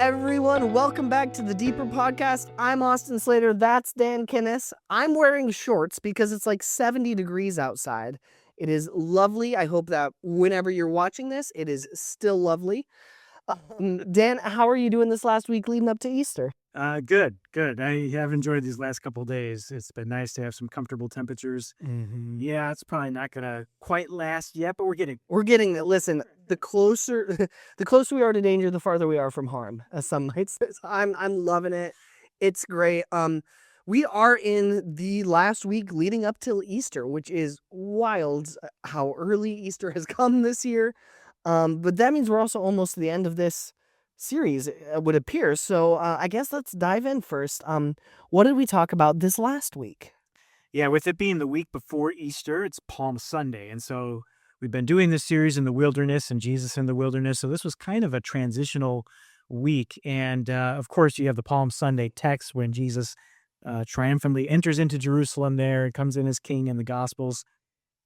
everyone. Welcome back to the Deeper Podcast. I'm Austin Slater. That's Dan Kinnis. I'm wearing shorts because it's like 70 degrees outside. It is lovely. I hope that whenever you're watching this, it is still lovely. Dan, how are you doing this last week leading up to Easter? Good. I have enjoyed these last couple of days. It's been nice to have some comfortable temperatures. Yeah, it's probably not gonna quite last yet, but we're getting. Listen, the closer the closer we are to danger, the farther we are from harm, as some might say. So I'm loving it. It's great. We are in the last week leading up till Easter, which is wild how early Easter has come this year. But that means we're also almost to the end of this series, it would appear. So I guess let's dive in first. What did we talk about this last week? Yeah, with it being the week before Easter, it's Palm Sunday, and so we've been doing this series in the wilderness and Jesus in the wilderness. So this was kind of a transitional week, and of course, you have the Palm Sunday text when Jesus triumphantly enters into Jerusalem. There, and comes in as King in the Gospels.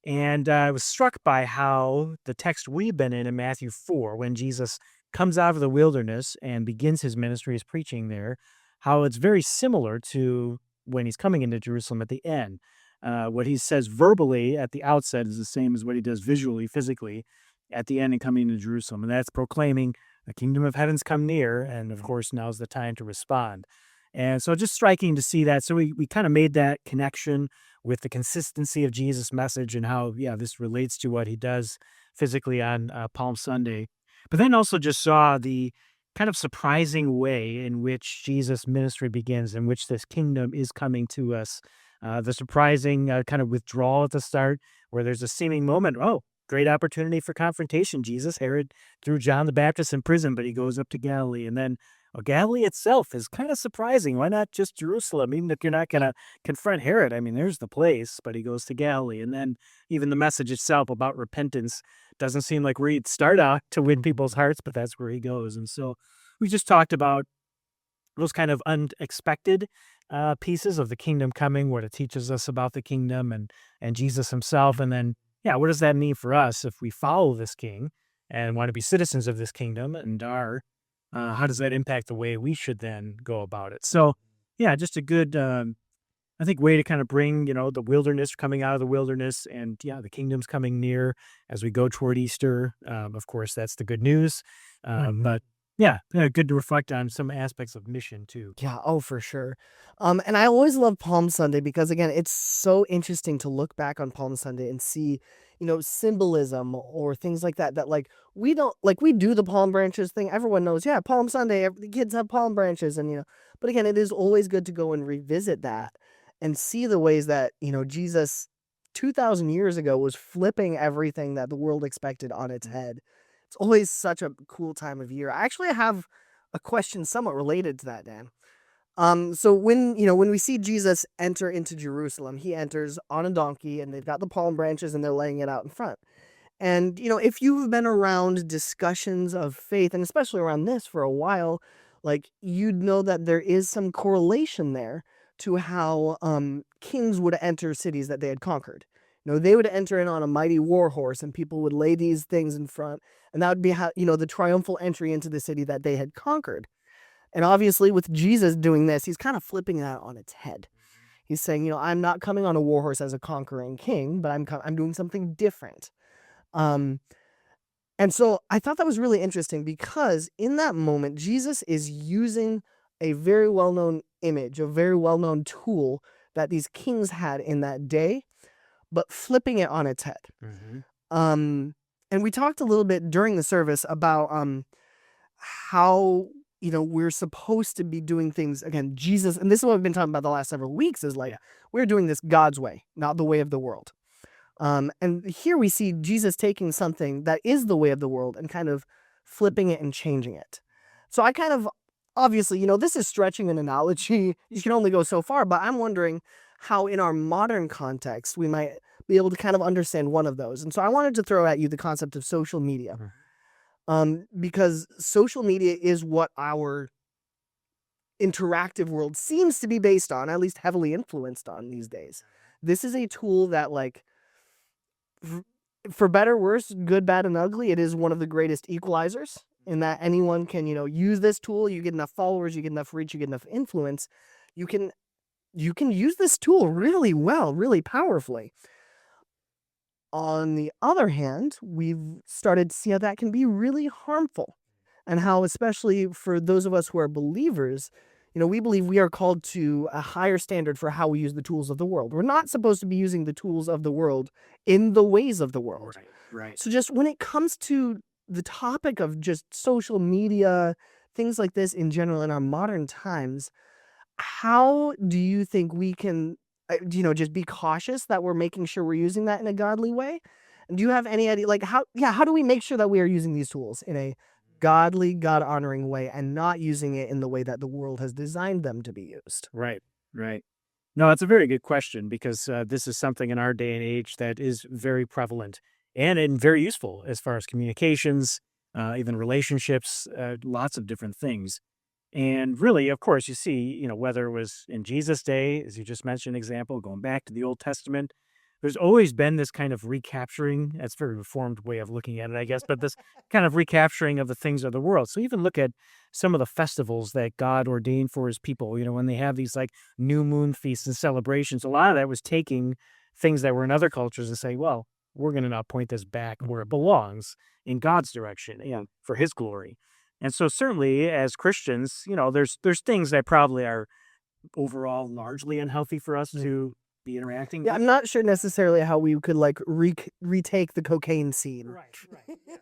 And I was struck by how the text we've been in Matthew 4, when Jesus comes out of the wilderness and begins his ministry, his preaching there, how it's very similar to when he's coming into Jerusalem at the end. What he says verbally at the outset is the same as what he does visually, physically, at the end and coming into Jerusalem. And that's proclaiming the kingdom of heaven's come near. And of course, now's the time to respond. And so just striking to see that. So we kind of made that connection with the consistency of Jesus' message and how, yeah, this relates to what he does physically on Palm Sunday. But then also just saw the kind of surprising way in which Jesus' ministry begins, in which this kingdom is coming to us. The surprising kind of withdrawal at the start, where there's a seeming moment, oh, great opportunity for confrontation. Jesus, Herod threw John the Baptist in prison, but he goes up to Galilee. And then Galilee itself is kind of surprising. Why not just Jerusalem? Even if you're not going to confront Herod, I mean, there's the place, but he goes to Galilee. And then even the message itself about repentance doesn't seem like where he'd start out to win people's hearts, but that's where he goes. And so we just talked about those kind of unexpected pieces of the kingdom coming, what it teaches us about the kingdom and Jesus himself. And then, yeah, what does that mean for us if we follow this king and want to be citizens of this kingdom and are, how does that impact the way we should then go about it? So, yeah, just a good, I think, way to kind of bring, the wilderness, coming out of the wilderness, and yeah, the kingdom's coming near as we go toward Easter. Of course, that's the good news. But yeah, good to reflect on some aspects of mission too. Yeah, oh, for sure. And I always love Palm Sunday because, again, it's so interesting to look back on Palm Sunday and see, symbolism or things like that, like, we don't, like, we do the palm branches thing. Everyone knows, yeah, Palm Sunday, the kids have palm branches and, but again, it is always good to go and revisit that and see the ways that, Jesus 2,000 years ago was flipping everything that the world expected on its head. It's always such a cool time of year. I actually have a question somewhat related to that, Dan. So when we see Jesus enter into Jerusalem, he enters on a donkey and they've got the palm branches and they're laying it out in front. And, if you've been around discussions of faith, and especially around this for a while, like, you'd know that there is some correlation there to how kings would enter cities that they had conquered. They would enter in on a mighty war horse and people would lay these things in front. And that would be how, the triumphal entry into the city that they had conquered. And obviously with Jesus doing this, he's kind of flipping that on its head. He's saying, I'm not coming on a war horse as a conquering king, but I'm doing something different. And so I thought that was really interesting because in that moment, Jesus is using a very well-known image, a very well-known tool that these kings had in that day, but flipping it on its head. And we talked a little bit during the service about how, we're supposed to be doing things, again, Jesus, and this is what we've been talking about the last several weeks, is like, we're doing this God's way, not the way of the world. And here we see Jesus taking something that is the way of the world and kind of flipping it and changing it. So I kind of, obviously, this is stretching an analogy. You can only go so far, but I'm wondering how in our modern context we might be able to kind of understand one of those. And so I wanted to throw at you the concept of social media. Because social media is what our interactive world seems to be based on, at least heavily influenced on these days. This is a tool that, like, for better, worse, good, bad, and ugly, it is one of the greatest equalizers in that anyone can, use this tool. You get enough followers, you get enough reach, you get enough influence. You can you can use this tool really well, really powerfully. On the other hand, we've started to see how that can be really harmful, and how, especially for those of us who are believers, we believe we are called to a higher standard for how we use the tools of the world. We're not supposed to be using the tools of the world in the ways of the world. Right, right. So, just when it comes to the topic of just social media, things like this in general in our modern times, how do you think we can, just be cautious that we're making sure we're using that in a godly way? And do you have any idea, like, how do we make sure that we are using these tools in a godly, God honoring way and not using it in the way that the world has designed them to be used? Right, right. No, it's a very good question because this is something in our day and age that is very prevalent and very useful as far as communications, even relationships, lots of different things. And really, of course, you see, whether it was in Jesus' day, as you just mentioned, example, going back to the Old Testament, there's always been this kind of recapturing. That's a very reformed way of looking at it, I guess, but this kind of recapturing of the things of the world. So even look at some of the festivals that God ordained for his people, when they have these like new moon feasts and celebrations, a lot of that was taking things that were in other cultures and saying, well, we're going to now point this back where it belongs in God's direction and for his glory. And so certainly as Christians, there's things that probably are overall largely unhealthy for us to be interacting Yeah, with. I'm not sure necessarily how we could like retake the cocaine scene. Right, right. Yeah.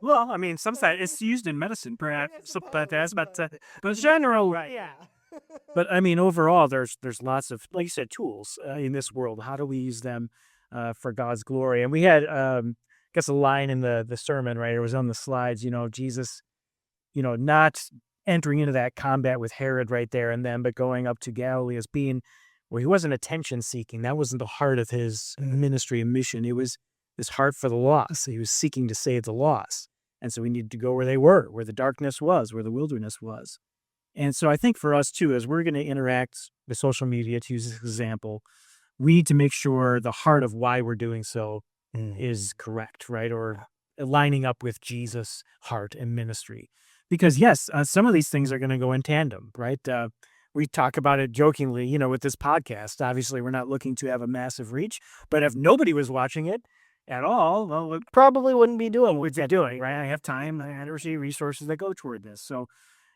Well, I mean, sometimes it's used in medicine, perhaps, something like that, but general, right? Yeah. But I mean, overall, there's lots of, like you said, tools in this world. How do we use them for God's glory? And we had, I guess, a line in the sermon, right? It was on the slides. Jesus, not entering into that combat with Herod right there and then, but going up to Galilee as being where he wasn't attention seeking. That wasn't the heart of his ministry and mission. It was his heart for the lost. He was seeking to save the lost. And so we needed to go where they were, where the darkness was, where the wilderness was. And so I think for us too, as we're going to interact with social media, to use this example, we need to make sure the heart of why we're doing so Mm. is correct, right? Or lining up with Jesus' heart and ministry. Because yes, some of these things are going to go in tandem, right? We talk about it jokingly, with this podcast. Obviously, we're not looking to have a massive reach, but if nobody was watching it at all, well, Probably wouldn't be doing what's it. it doing, right? I have time, I energy, resources that go toward this. So,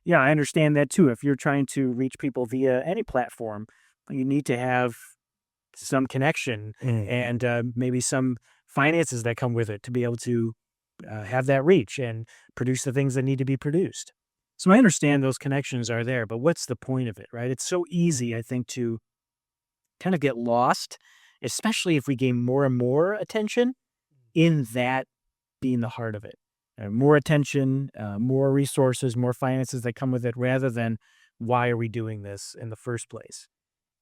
yeah, I understand that too. If you're trying to reach people via any platform, you need to have some connection Mm. and maybe some finances that come with it to be able to have that reach and produce the things that need to be produced. So I understand those connections are there, but what's the point of it, right? It's so easy, I think, to kind of get lost, especially if we gain more and more attention in that being the heart of it. More attention, more resources, more finances that come with it, rather than why are we doing this in the first place?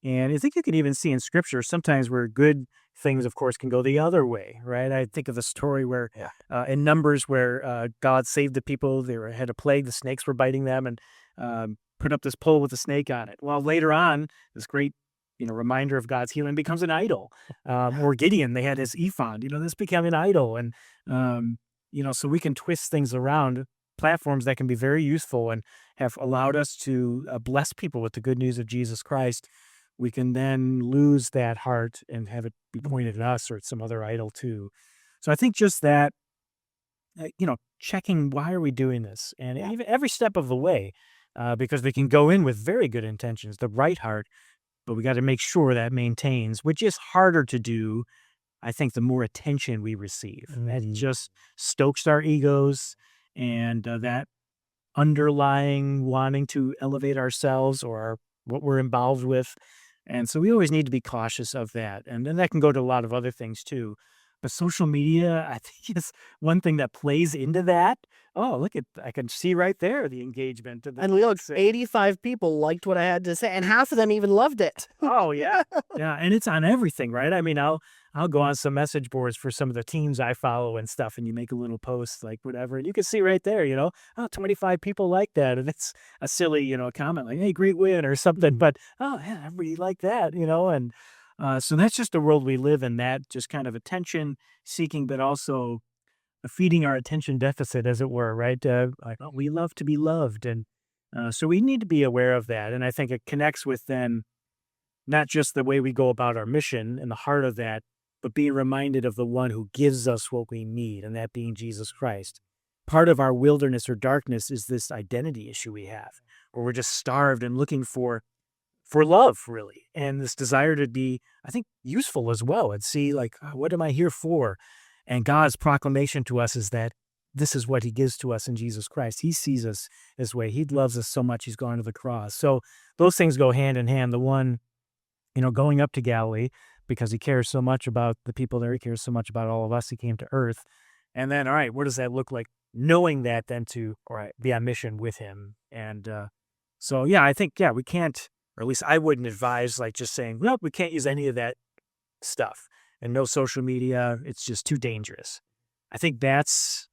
And I think you can even see in scripture sometimes where good things, of course, can go the other way, right? I think of the story where Yeah. in Numbers where God saved the people, had a plague, the snakes were biting them, and put up this pole with a snake on it. Well, later on, this great reminder of God's healing becomes an idol. Or Gideon, they had his ephod, this became an idol. And, so we can twist things around, platforms that can be very useful and have allowed us to bless people with the good news of Jesus Christ. We can then lose that heart and have it be pointed at us or at some other idol too. So I think just that, checking why are we doing this, and Yeah. even every step of the way, because we can go in with very good intentions, the right heart, but we got to make sure that maintains, which is harder to do. I think the more attention we receive, that Mhm. just stokes our egos, and that underlying wanting to elevate ourselves or what we're involved with. And so we always need to be cautious of that. And then that can go to a lot of other things too. But social media, I think, is one thing that plays into that. Oh, look at, I can see right there the engagement. Of the, And look, 85 people liked what I had to say, and half of them even loved it. oh yeah. Yeah, and it's on everything, right? I mean, I'll go on some message boards for some of the teams I follow and stuff, and you make a little post like whatever, and you can see right there, oh, 25 people like that, and it's a silly, comment like, "Hey, great win" or something, but oh yeah, I really like that, and so that's just the world we live in. That just kind of attention seeking, but also feeding our attention deficit, as it were, right? Like, oh, we love to be loved. And so we need to be aware of that. And I think it connects with then not just the way we go about our mission and the heart of that, but being reminded of the one who gives us what we need, and that being Jesus Christ. Part of our wilderness or darkness is this identity issue we have, where we're just starved and looking for love, really, and this desire to be, I think, useful as well, and see like, what am I here for? And God's proclamation to us is that this is what He gives to us in Jesus Christ. He sees us this way. He loves us so much. He's gone to the cross. So those things go hand in hand. The one, going up to Galilee because He cares so much about the people there. He cares so much about all of us. He came to earth. And then, all right, what does that look like? Knowing that, then to, all right, be on mission with Him. And so, yeah, I think, yeah, we can't, or at least I wouldn't advise like just saying, well, we can't use any of that stuff and no social media. It's just too dangerous. I think that's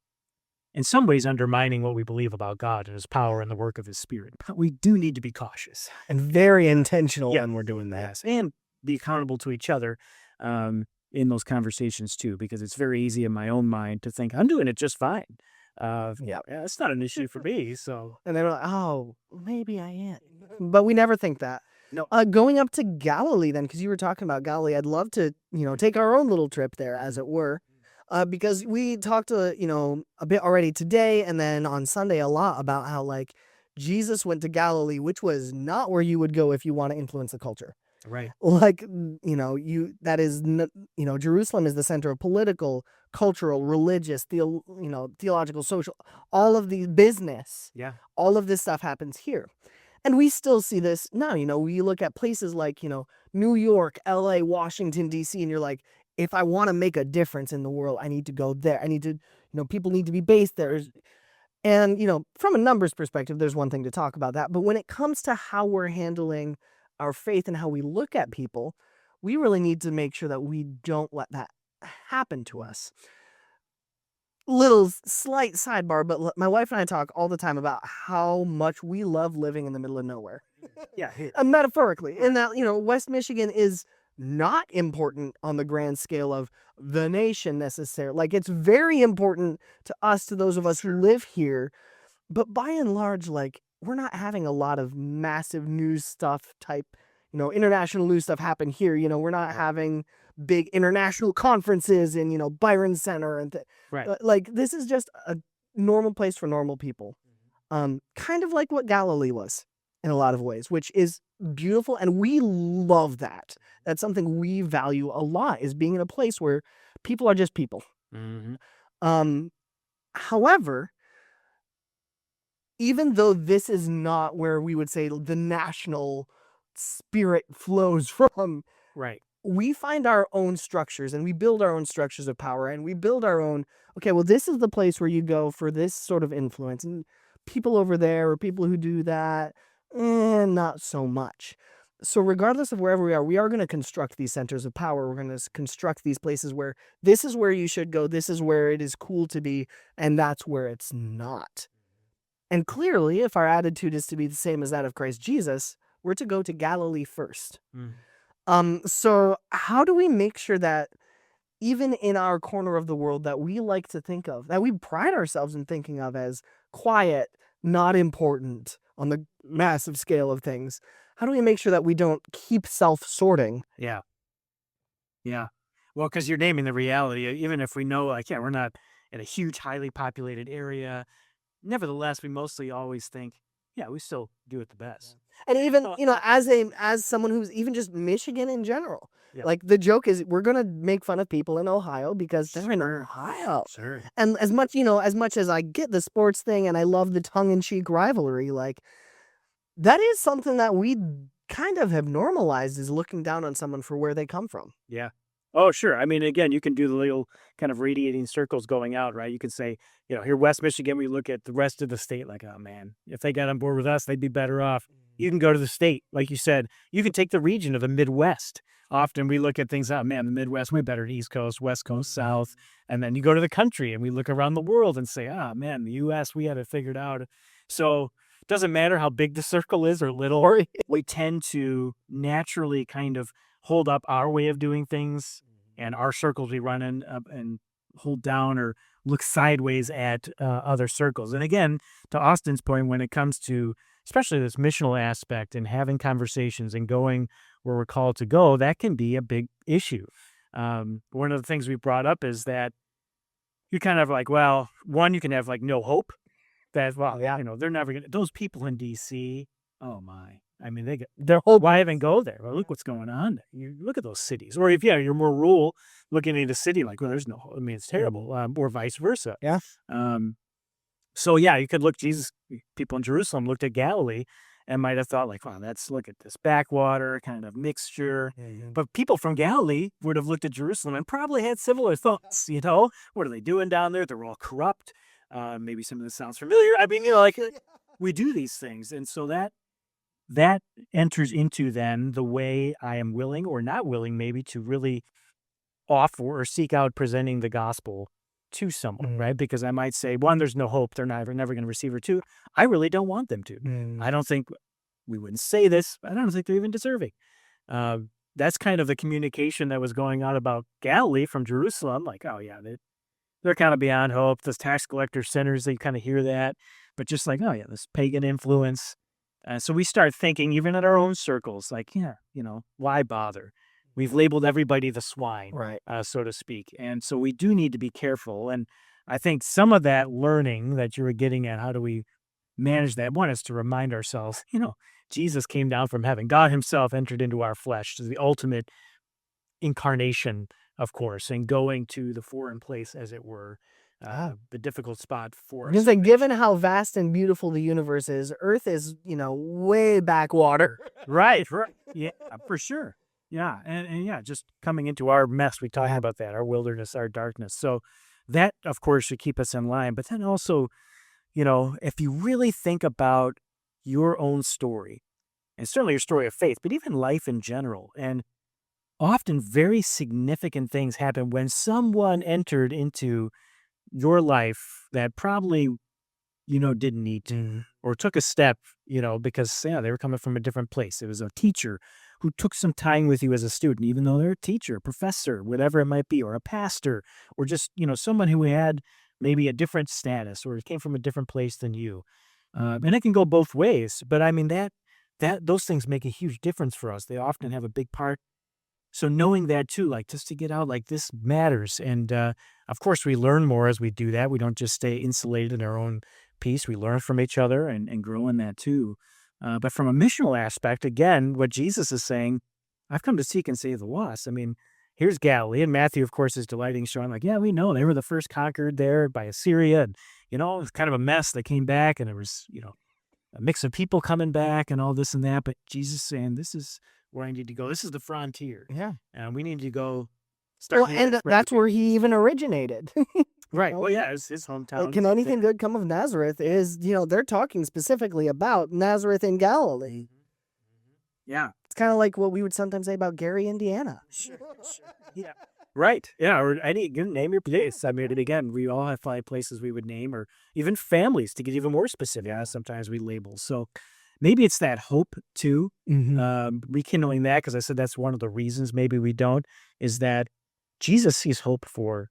in some ways undermining what we believe about God and His power and the work of His Spirit. But we do need to be cautious. And very intentional Yeah. when we're doing that. Yes, and be accountable to each other in those conversations too, because it's very easy in my own mind to think I'm doing it just fine. Yeah. Yeah, it's not an issue for me. So And they're like, "Oh, maybe I am." But we never think that. no, Going up to Galilee then, because you were talking about Galilee, I'd love to, take our own little trip there, as it were. Because we talked, a bit already today and then on Sunday a lot about how, like, Jesus went to Galilee, which was not where you would go if you want to influence the culture. right, Like, that is, Jerusalem is the center of political, cultural, religious, theological, social, all of the business. yeah, All of this stuff happens here. And we still see this now. We look at places like, New York, LA, Washington, DC, and you're like, if I want to make a difference in the world, I need to go there. I need to, people need to be based there. And, from a numbers perspective, there's one thing to talk about that. But when it comes to how we're handling our faith and how we look at people, we really need to make sure that we don't let that happen to us. Little slight sidebar, but my wife and I talk all the time about how much we love living in the middle of nowhere. yeah, Metaphorically, in that, West Michigan is not important on the grand scale of the nation necessarily. Like, it's very important to us, to those of us who live here, but by and large, like, we're not having a lot of massive news stuff type, international news stuff happen here. We're not having big international conferences in, Byron Center and right, like, this is just a normal place for normal people. Kind of like what Galilee was in a lot of ways, which is beautiful, and we love that. That's something we value a lot, is being in a place where people are just people. hmm Um, However, even though this is not where we would say the national spirit flows from, right, we find our own structures and we build our own structures of power, and we build our own, okay, well, this is the place where you go for this sort of influence, and people over there or people who do that, not so much. So regardless of wherever we are going to construct these centers of power. We're going to construct these places where this is where you should go, this is where it is cool to be, and that's where it's not. And clearly, if our attitude is to be the same as that of Christ Jesus, we're to go to Galilee first. mm, So how do we make sure that even in our corner of the world that we like to think of, that we pride ourselves in thinking of as quiet, not important on the massive scale of things, how do we make sure that we don't keep self-sorting? yeah, yeah. Well, because you're naming the reality. Even if we know, like, yeah, we're not in a huge, highly populated area. Nevertheless, we mostly always think, yeah, we still do it the best. And even, Oh, as someone who's even just Michigan in general, yeah, like, the joke is we're gonna make fun of people in Ohio because they're in Ohio. sure. And as much as I get the sports thing and I love the tongue-in-cheek rivalry, like, that is something that we kind of have normalized, is looking down on someone for where they come from. Yeah. Oh, sure. I mean, again, you can do the little kind of radiating circles going out, right? You can say, here, West Michigan, we look at the rest of the state like, oh, man, if they got on board with us, they'd be better off. You can go to the state. Like you said, you can take the region of the Midwest. Often we look at things, oh, man, the Midwest, way better than East Coast, West Coast, South. And then you go to the country and we look around the world and say, ah, man, the U.S., we had it figured out. So it doesn't matter how big the circle is or little. Or We tend to naturally kind of hold up our way of doing things and our circles we run in, and hold down or look sideways at other circles. And again, to Austin's point, when it comes to especially this missional aspect and having conversations and going where we're called to go, that can be a big issue. One of the things we brought up is that you kind of like, well, one, you can have like no hope that, Oh, well, yeah. they're never going to, those people in DC, oh my. I mean, they get, Their hope. why even go there? Well, look what's going on there. You look at those cities. Or if, yeah, you're more rural, looking at a city like, well, there's no, I mean, it's terrible, or vice versa. Yeah. Um, so yeah, you could look, people in Jerusalem looked at Galilee and might have thought like, wow, look at this backwater kind of mixture. Mhm. But people from Galilee would have looked at Jerusalem and probably had similar thoughts, what are they doing down there? They're all corrupt. Maybe some of this sounds familiar. I mean, like we do these things. And so that enters into then the way I am willing or not willing maybe to really offer or seek out presenting the gospel to someone, Mhm. right? Because I might say, one, there's no hope. They're never going to receive her. Two, I really don't want them to. Mhm. I don't think we wouldn't say this. I don't think they're even deserving. Uh, that's kind of the communication that was going on about Galilee from Jerusalem. Like, oh yeah, they're kind of beyond hope. Those tax collector sinners, they kind of hear that, but just like, oh yeah, this pagan influence. So we start thinking, even in our own circles, like, yeah, why bother? We've labeled everybody the swine, Right. so to speak. And so we do need to be careful. And I think some of that learning that you were getting at, how do we manage that? One is to remind ourselves, Jesus came down from heaven. God himself entered into our flesh, to the ultimate incarnation, of course, and going to the foreign place, as it were, Ah. the difficult spot for Because us. like, given how vast and beautiful the universe is, Earth is, way backwater. Right, right. Yeah, for sure. Yeah, and yeah, just coming into our mess, we talked about that, our wilderness, our darkness. So that, of course, should keep us in line. But then also, if you really think about your own story, and certainly your story of faith, but even life in general, and often very significant things happen when someone entered into your life that probably, didn't need to, Mm. or took a step, because yeah, they were coming from a different place. It was a teacher who took some time with you as a student, even though they're a teacher, professor, whatever it might be, or a pastor, or just, someone who had maybe a different status or came from a different place than you. And it can go both ways, but I mean that those things make a huge difference for us. They often have a big part, so knowing that too, like just to get out, like this matters. And of course, we learn more as we do that. We don't just stay insulated in our own piece. We learn from each other and grow in that too. But from a missional aspect, again, what Jesus is saying, I've come to seek and save the lost. I mean, here's Galilee. And Matthew, of course, is delighting, showing like, yeah, we know they were the first conquered there by Assyria. And, it was kind of a mess. They came back and there was, a mix of people coming back and all this and that. But Jesus saying, this is where I need to go. This is the frontier. Yeah. And we need to go start Well, making and it spread. that's where he even originated. Right. Know? Well, yeah, it's his Like, hometown. can anything good come of Nazareth is, they're talking specifically about Nazareth in Galilee. Yeah. It's kind of like what we would sometimes say about Gary, Indiana. Sure. Yeah. Right. Yeah. Or any, you can name your place. I mean, and again, we all have 5 places we would name, or even families to get even more specific. Sometimes we label. So maybe it's that hope too, Mhm. rekindling that, because I said that's one of the reasons maybe we don't, is that Jesus sees hope for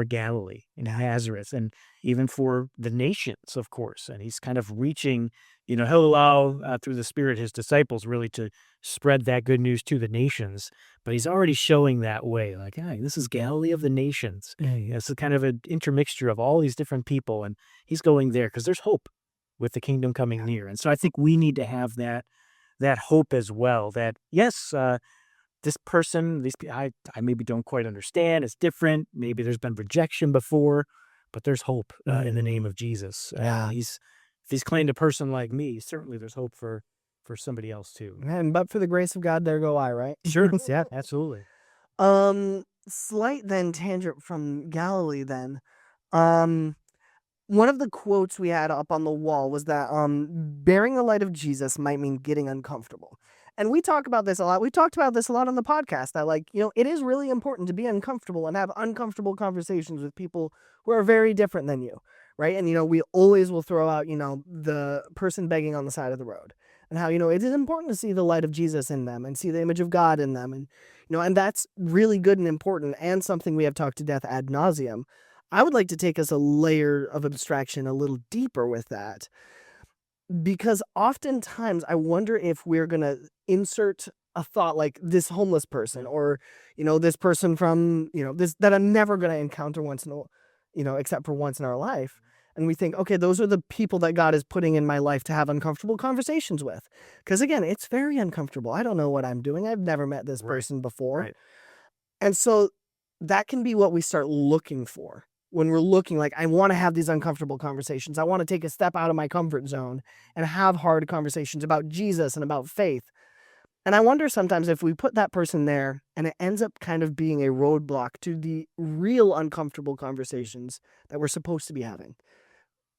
Galilee and Nazareth, and even for the nations, of course. And he's kind of reaching, he'll allow through the Spirit his disciples really to spread that good news to the nations. But he's already showing that way, like, hey, this is Galilee of the nations. It's a kind of an intermixture of all these different people, and he's going there because there's hope with the kingdom coming near. And so I think we need to have that hope as well. That yes, this person, I maybe don't quite understand. It's different. Maybe there's been rejection before, but there's hope in the name of Jesus. Yeah. If he's claimed a person like me, certainly there's hope for somebody else too. And but for the grace of God, there go I, right? Sure. Yeah, absolutely. Slight then tangent from Galilee then. Um, One of the quotes we had up on the wall was that bearing the light of Jesus might mean getting uncomfortable. And we talk about this a lot. We talked about this a lot on the podcast that like, it is really important to be uncomfortable and have uncomfortable conversations with people who are very different than you, right? And we always will throw out, the person begging on the side of the road and how, it is important to see the light of Jesus in them and see the image of God in them and and that's really good and important and something we have talked to death ad nauseum. I would like to take us a layer of abstraction a little deeper with that because oftentimes I wonder if we're going to insert a thought like this homeless person or this person from this that I'm never going to encounter once in a except for once in our life, and we think, okay, those are the people that God is putting in my life to have uncomfortable conversations with, because again, it's very uncomfortable. I don't know what I'm doing. I've never met this Right. person before. Right. And so that can be what we start looking for when we're looking like, I want to have these uncomfortable conversations. I want to take a step out of my comfort zone and have hard conversations about Jesus and about faith. And I wonder sometimes if we put that person there and it ends up kind of being a roadblock to the real uncomfortable conversations that we're supposed to be having.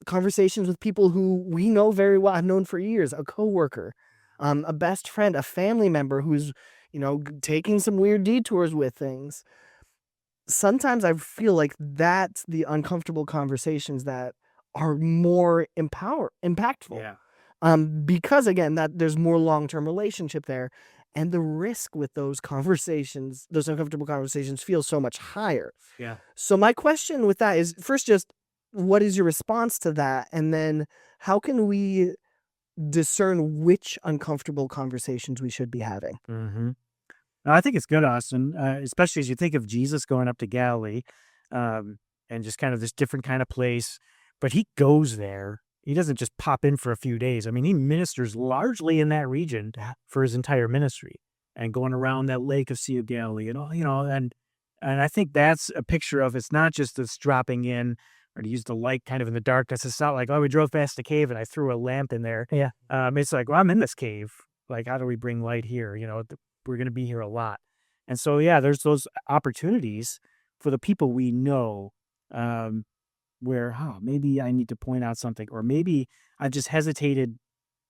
Conversations with people who we know very well, I've known for years, a coworker, a best friend, a family member who's, taking some weird detours with things. Sometimes I feel like that's the uncomfortable conversations that are more impactful. Yeah. Because again, that there's more long-term relationship there, and the risk with those conversations, those uncomfortable conversations feels so much higher. Yeah. So my question with that is first just what is your response to that? And then how can we discern which uncomfortable conversations we should be having? hmm I think it's good, Austin, especially as you think of Jesus going up to Galilee, um, and just kind of this different kind of place. But he goes there. He doesn't just pop in for a few days. I mean, he ministers largely in that region Yeah. for his entire ministry and going around that lake of Sea of Galilee and all, and I think that's a picture of it's not just this dropping in or to use the light kind of in the darkness. It's not like, oh, we drove past the cave and I threw a lamp in there. Yeah. It's like, well, I'm in this cave. Like, how do we bring light here? We're going to be here a lot. And so, yeah, there's those opportunities for the people we know, um, where, oh, maybe I need to point out something, or maybe I just hesitated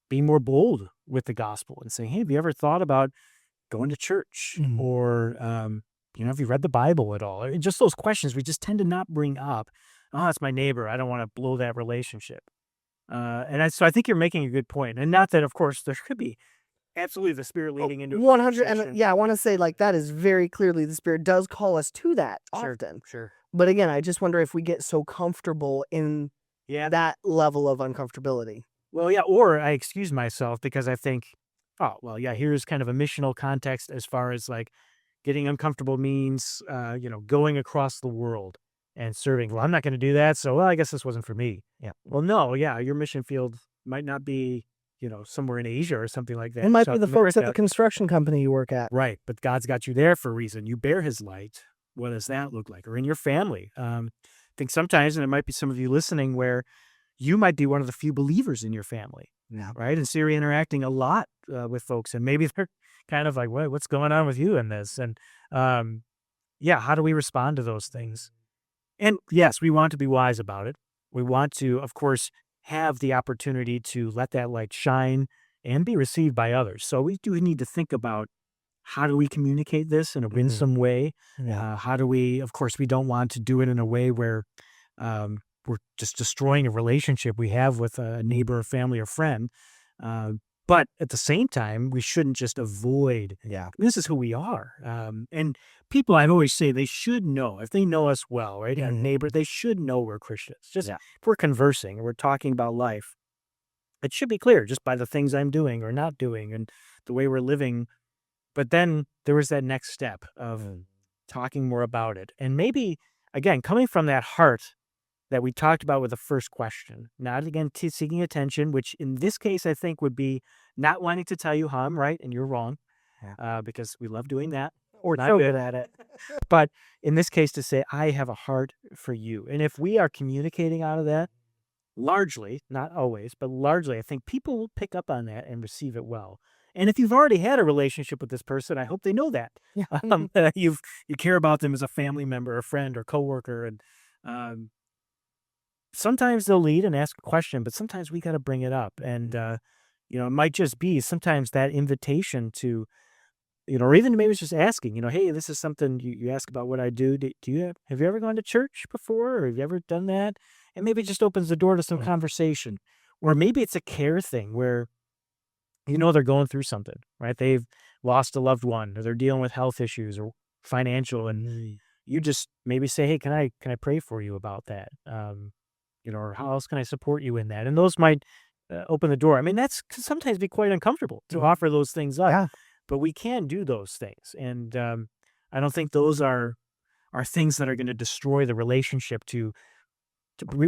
being more bold with the gospel and saying, hey, have you ever thought about going to church? Mhm. Or, have you read the Bible at all? Just those questions we just tend to not bring up. Oh, it's my neighbor. I don't want to blow that relationship. So I think you're making a good point. And not that, of course, there could be absolutely the spirit Oh, leading into a 100, and conversation. yeah, I wanna say, like, that is very clearly the Spirit does call us to that Sure, often. sure. But again, I just wonder if we get so comfortable in Yeah. that level of uncomfortability. Well, yeah, or I excuse myself because I think, oh, well, yeah, here's kind of a missional context as far as like getting uncomfortable means, going across the world and serving. Well, I'm not going to do that. So, well, I guess this wasn't for me. Yeah. Well, no, yeah, your mission field might not be, somewhere in Asia or something like It that, might be South the folks at the America. construction company you work at. Right. But God's got you there for a reason. You bear his light. What does that look like? Or in your family. I think sometimes, and it might be some of you listening, where you might be one of the few believers in your family, Yeah. right? And so you're interacting a lot with folks, and maybe they're kind of like, what's going on with you in this? And um, yeah, how do we respond to those things? And yes, we want to be wise about it. We want to, of course, have the opportunity to let that light shine and be received by others. So we do need to think about how do we communicate this in a Mhm. winsome way? Yeah. How do we, of course, we don't want to do it in a way where we're just destroying a relationship we have with a neighbor, or family, or friend. Uh, but at the same time, we shouldn't just avoid. Yeah. This is who we are. And people, I always say, they should know if they know us well, right? Our Mhm. neighbor, they should know we're Christians. Just Yeah. if we're conversing and we're talking about life, it should be clear just by the things I'm doing or not doing and the way we're living. But then there was that next step of Mm. talking more about it. And maybe, again, coming from that heart that we talked about with the first question, not again seeking attention, which in this case, I think would be not wanting to tell you how I'm right and you're wrong, Yeah. because we love doing that. We're Not so good. good at it. But in this case, to say, I have a heart for you. And if we are communicating out of that, largely, not always, but largely, I think people will pick up on that and receive it well. And if you've already had a relationship with this person, I hope they know that. Yeah. You care about them as a family member, a friend, or coworker, and um, sometimes they'll lead and ask a question, but sometimes we got to bring it up. And, it might just be sometimes that invitation to, or even maybe it's just asking, hey, this is something you ask about what I do. Do you have you ever gone to church before? Or have you ever done that? And maybe it just opens the door to some Mm. conversation. Or maybe it's a care thing where you know they're going through something, right? They've lost a loved one, or they're dealing with health issues or financial, and Mm. you just maybe say, "Hey, can I pray for you about that?" Or how else can I support you in that? And those might open the door. I mean, that's can sometimes be quite uncomfortable to offer those things up, Yeah. but we can do those things, and I don't think those are things that are going to destroy the relationship to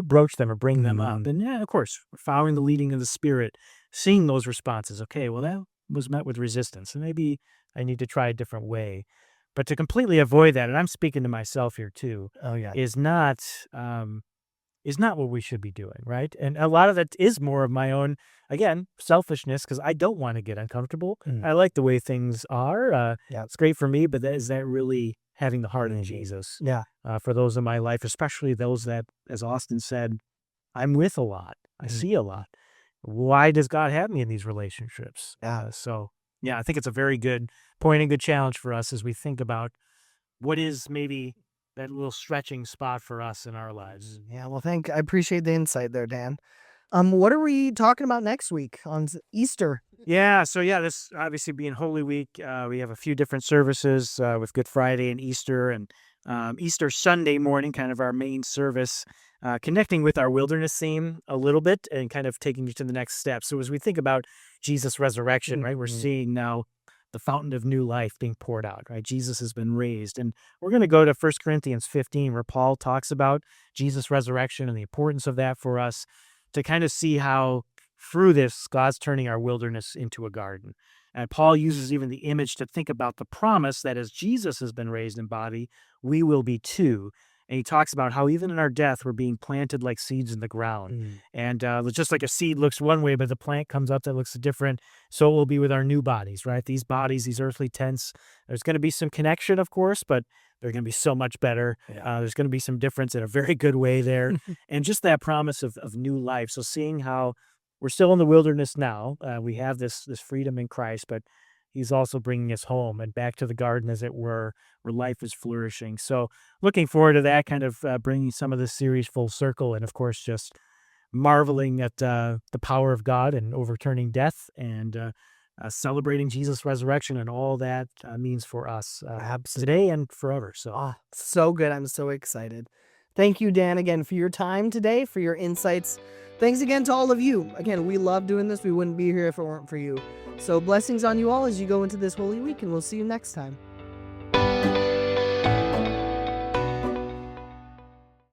broach them or bring them up. Mhm. And yeah, of course, following the leading of the Spirit, seeing those responses. Okay, well, that was met with resistance, and maybe I need to try a different way. But to completely avoid that, and I'm speaking to myself here too, Oh, yeah. is not um, is not what we should be doing, right? And a lot of that is more of my own, again, selfishness because I don't want to get uncomfortable. Mm. I like the way things are. Yeah. It's great for me, but is that really having the heart of Mhm. Jesus Yeah. for those in my life, especially those that, as Austin said, I'm with a lot. I Mhm. see a lot. Why does God have me in these relationships? Yeah. So, yeah, I think it's a very good point and good challenge for us as we think about what is maybe that little stretching spot for us in our lives. Yeah, well, I appreciate the insight there, Dan. What are we talking about next week on Easter? Yeah, so yeah, this obviously being Holy Week, we have a few different services with Good Friday and Easter, and Easter Sunday morning, kind of our main service, connecting with our wilderness theme a little bit and kind of taking you to the next step. So as we think about Jesus' resurrection, right, we're Mhm. seeing now the fountain of new life being poured out, right? Jesus has been raised, and we're going to go to 1 Corinthians 15, where Paul talks about Jesus' resurrection and the importance of that for us to kind of see how through this, God's turning our wilderness into a garden. And Paul uses even the image to think about the promise that as Jesus has been raised in body, we will be too. And he talks about how even in our death, we're being planted like seeds in the ground. Mm. And just like a seed looks one way, but the plant comes up that looks different, so it will be with our new bodies, right? These bodies, these earthly tents, there's going to be some connection, of course, but they're going to be so much better. Yeah. There's going to be some difference in a very good way there. And just that promise of new life. So seeing how we're still in the wilderness now. We have this freedom in Christ, but He's also bringing us home and back to the garden, as it were, where life is flourishing. So, looking forward to that, kind of bringing some of this series full circle, and of course, just marveling at the power of God and overturning death, and celebrating Jesus' resurrection and all that means for us Absolutely. today and forever. So, Ah, so good. I'm so excited. Thank you, Dan, again for your time today, for your insights. Thanks again to all of you. Again, we love doing this. We wouldn't be here if it weren't for you. So blessings on you all as you go into this Holy Week, and we'll see you next time.